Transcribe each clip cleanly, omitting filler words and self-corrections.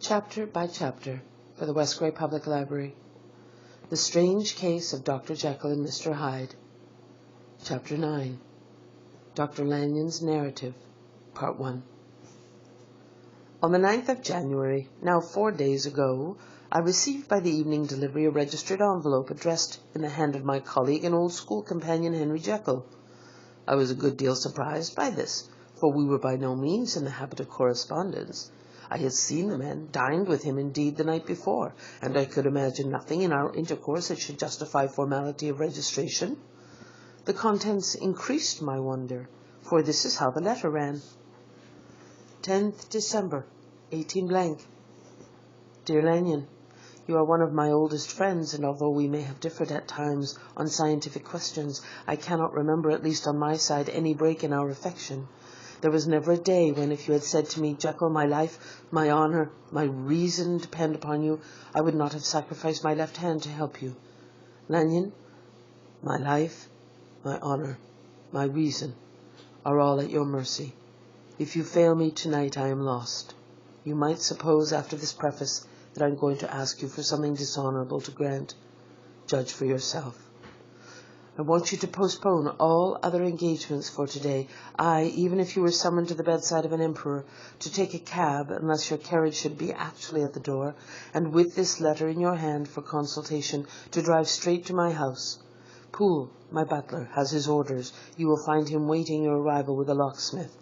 Chapter by chapter, for the West Grey Public Library. The Strange Case of Dr. Jekyll and Mr. Hyde. Chapter 9. Dr. Lanyon's Narrative, Part 1. On the 9th of January, now 4 days ago, I received by the evening delivery a registered envelope addressed in the hand of my colleague and old school companion Henry Jekyll. I was a good deal surprised by this, for we were by no means in the habit of correspondence. I had seen the man, dined with him indeed the night before, and I could imagine nothing in our intercourse that should justify formality of registration. The contents increased my wonder, for this is how the letter ran. 10th December, 18 Dear Lanyon, you are one of my oldest friends, and although we may have differed at times on scientific questions, I cannot remember, at least on my side, any break in our affection. There was never a day when, if you had said to me, Jekyll, my life, my honour, my reason depend upon you, I would not have sacrificed my left hand to help you. Lanyon, my life, my honour, my reason are all at your mercy. If you fail me tonight, I am lost. You might suppose, after this preface, that I am going to ask you for something dishonourable to grant. Judge for yourself. I want you to postpone all other engagements for today. Even if you were summoned to the bedside of an emperor, to take a cab, unless your carriage should be actually at the door, and with this letter in your hand for consultation, to drive straight to my house. Poole, my butler, has his orders. You will find him waiting your arrival with a locksmith.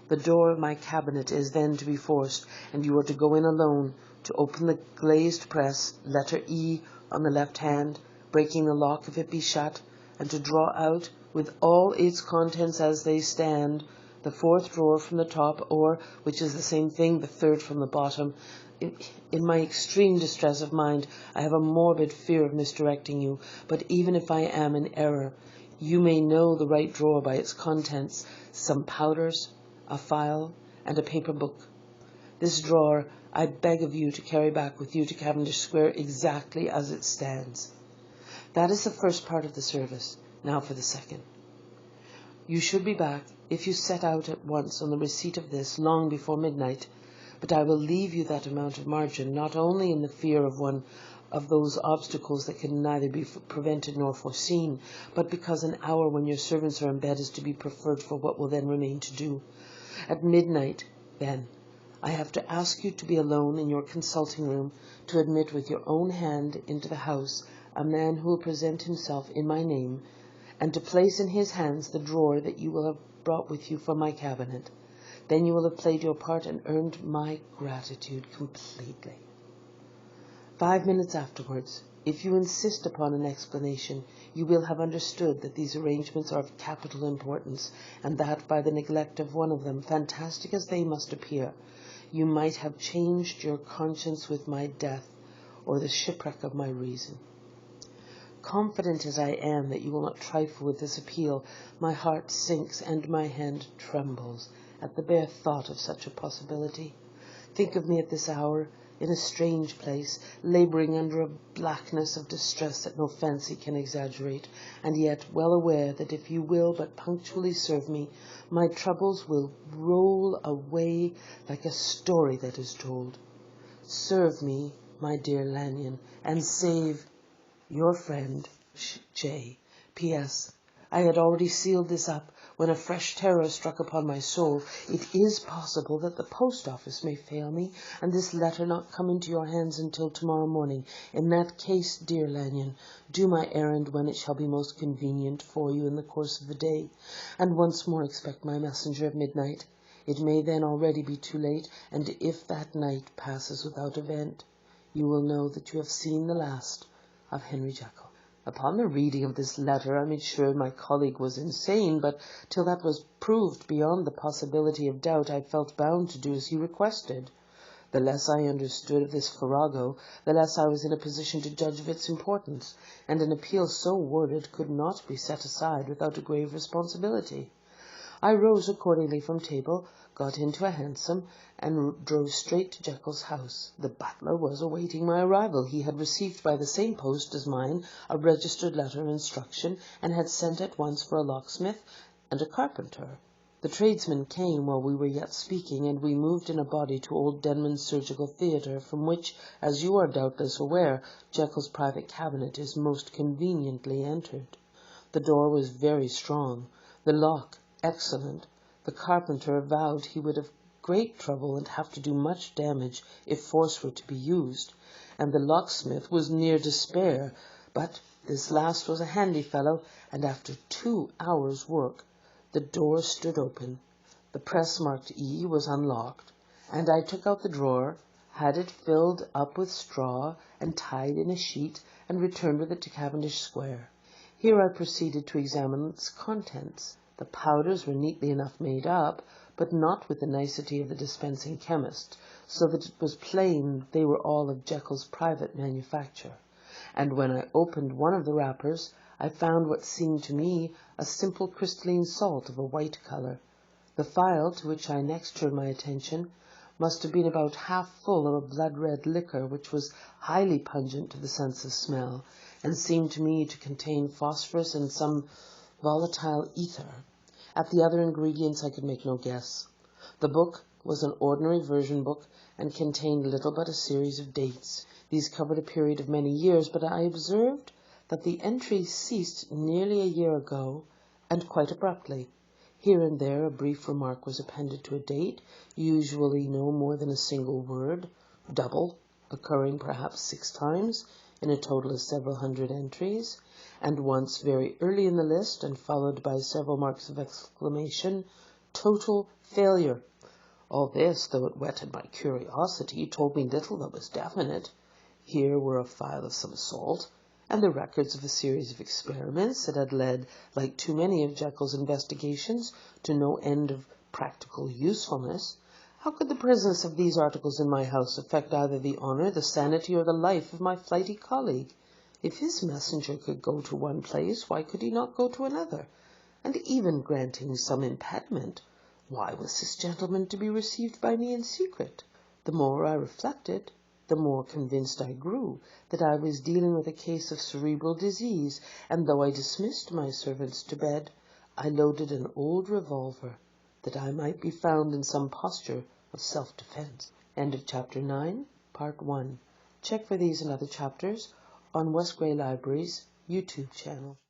The door of my cabinet is then to be forced, and you are to go in alone, to open the glazed press, letter E on the left hand, breaking the lock if it be shut, and to draw out, with all its contents as they stand, the fourth drawer from the top, or, which is the same thing, the third from the bottom. In my extreme distress of mind, I have a morbid fear of misdirecting you, but even if I am in error, you may know the right drawer by its contents, some powders, a file, and a paper book. This drawer I beg of you to carry back with you to Cavendish Square exactly as it stands. That is the first part of the service. Now for the second. You should be back, if you set out at once on the receipt of this, long before midnight, but I will leave you that amount of margin, not only in the fear of one of those obstacles that can neither be prevented nor foreseen, but because an hour when your servants are in bed is to be preferred for what will then remain to do. At midnight, then, I have to ask you to be alone in your consulting room, to admit with your own hand into the house a man who will present himself in my name, and to place in his hands the drawer that you will have brought with you from my cabinet. Then you will have played your part and earned my gratitude completely. 5 minutes afterwards, if you insist upon an explanation, you will have understood that these arrangements are of capital importance, and that by the neglect of one of them, fantastic as they must appear, you might have changed your conscience with my death, or the shipwreck of my reason. Confident as I am that you will not trifle with this appeal, my heart sinks and my hand trembles at the bare thought of such a possibility. Think of me at this hour, in a strange place, labouring under a blackness of distress that no fancy can exaggerate, and yet well aware that if you will but punctually serve me, my troubles will roll away like a story that is told. Serve me, my dear Lanyon, and save your friend, J. P.S. I had already sealed this up when a fresh terror struck upon my soul. It is possible that the post office may fail me, and this letter not come into your hands until tomorrow morning. In that case, dear Lanyon, do my errand when it shall be most convenient for you in the course of the day, and once more expect my messenger at midnight. It may then already be too late, and if that night passes without event, you will know that you have seen the last of Henry Jekyll. Upon the reading of this letter, I made sure my colleague was insane, but till that was proved beyond the possibility of doubt, I felt bound to do as he requested. The less I understood of this farrago, the less I was in a position to judge of its importance, and an appeal so worded could not be set aside without a grave responsibility. I rose accordingly from table, got into a hansom, and drove straight to Jekyll's house. The butler was awaiting my arrival. He had received by the same post as mine a registered letter of instruction, and had sent at once for a locksmith and a carpenter. The tradesmen came while we were yet speaking, and we moved in a body to old Denman's surgical theatre, from which, as you are doubtless aware, Jekyll's private cabinet is most conveniently entered. The door was very strong, the lock excellent. The carpenter avowed he would have great trouble and have to do much damage if force were to be used, and the locksmith was near despair, but this last was a handy fellow, and after 2 hours' work the door stood open, the press marked E was unlocked, and I took out the drawer, had it filled up with straw and tied in a sheet, and returned with it to Cavendish Square. Here I proceeded to examine its contents. The powders were neatly enough made up, but not with the nicety of the dispensing chemist, so that it was plain they were all of Jekyll's private manufacture. And when I opened one of the wrappers, I found what seemed to me a simple crystalline salt of a white colour. The phial, to which I next turned my attention, must have been about half full of a blood-red liquor, which was highly pungent to the sense of smell, and seemed to me to contain phosphorus and some volatile ether. At the other ingredients I could make no guess. The book was an ordinary version book, and contained little but a series of dates. These covered a period of many years, but I observed that the entries ceased nearly a year ago, and quite abruptly. Here and there a brief remark was appended to a date, usually no more than a single word, double, occurring perhaps 6 times, in a total of several hundred entries, and once very early in the list, and followed by several marks of exclamation, total failure. All this, though it whetted my curiosity, told me little that was definite. Here were a phial of some salt, and the records of a series of experiments that had led, like too many of Jekyll's investigations, to no end of practical usefulness. How could the presence of these articles in my house affect either the honour, the sanity, or the life of my flighty colleague? If his messenger could go to one place, why could he not go to another? And even granting some impediment, why was this gentleman to be received by me in secret? The more I reflected, the more convinced I grew that I was dealing with a case of cerebral disease, and though I dismissed my servants to bed, I loaded an old revolver, that I might be found in some posture of self-defense. End of Chapter 9, Part 1. Check for these and other chapters on West Grey Library's YouTube channel.